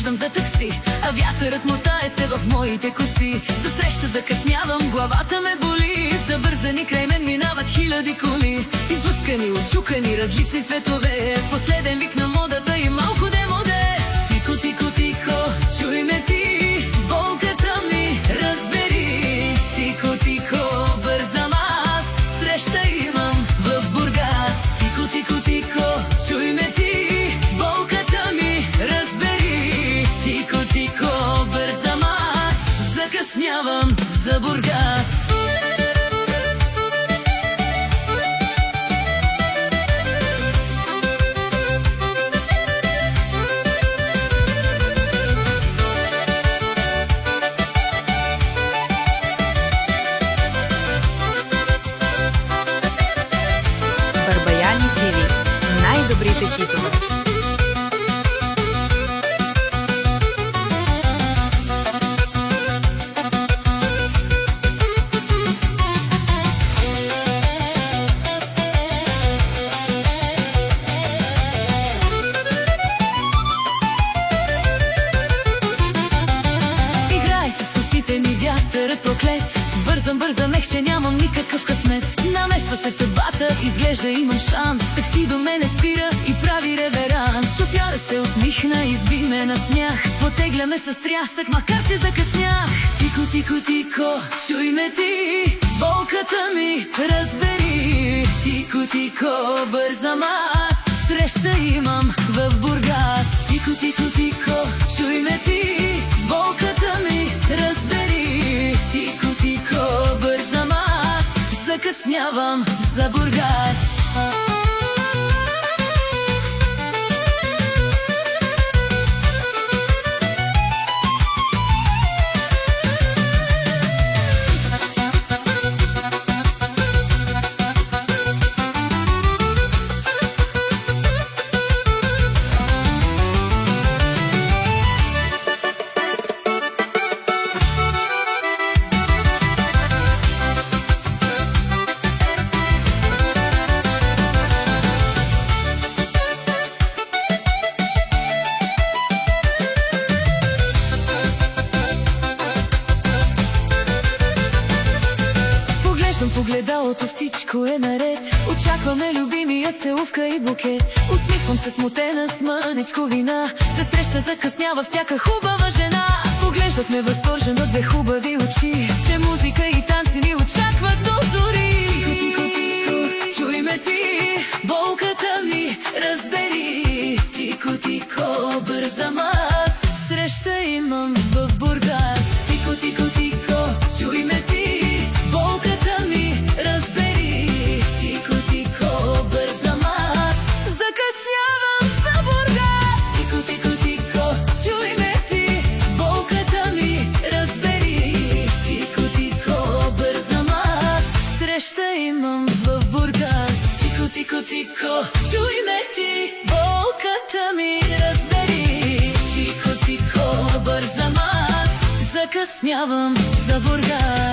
поглеждам за такси, а вятърът мотае се в моите коси. За среща закъснявам, главата ме боли. Забързани край мен минават хиляди коли. Излъскани, очукани, различни цветове. Последен вик на модата и малко демоде. Тико, тико, тико, чуй ме ти, болката ми разбери. Тико, тико, бързам аз, среща имам в Бургас. Тико, тико, тико, чуй ме ти, болката ми разбери. Тико, тико, бързам аз, закъснявам за Бургас. Барбаяни ТВ. Най-добрите хитове. Играй с косите ми, вятърът проклет. Бързам, че нямам никакъв късмет. Намесва се съдбата, изглежда имам шанс. Такси до мене спира и прави реверанс. Шофьора се усмихна, изби ме на смях. Потегляме с трясък, макар че закъснях. Тико, тико, тико, чуй ме ти, болката ми разбери. Тико, тико, бързам аз, среща имам в Бургас. Тико, тико, тико, чуй ме ти, болката ми разбери. Тико, тико, бързам аз, закъснявам за Бургас. Погледалото, всичко е наред. Очакваме любимия целувка и букет. Усмихвам се смутена с мъничко вина. За среща закъснява всяка хубава жена. Поглеждат ме възторжено две хубави очи, че музика и танци ни очакват до зори. Тико, тико, тико, чуй ме ти, болката ми разбери. Тико, тико, бързам аз, среща имам в Бургас. Тико, тико, тико, чуй ме ти, болката ми разбери. Тико, тико, бързам аз, закъснявам за Бургас. Тико, тико, тико, чуй ме ти, болката ми разбери. Тико, тико, бързам аз, среща имам в Бургас. Тико, тико, тико, чуй ме ти, болката ми разбери. Тико, тико, бързам аз, закъснявам за Бургас.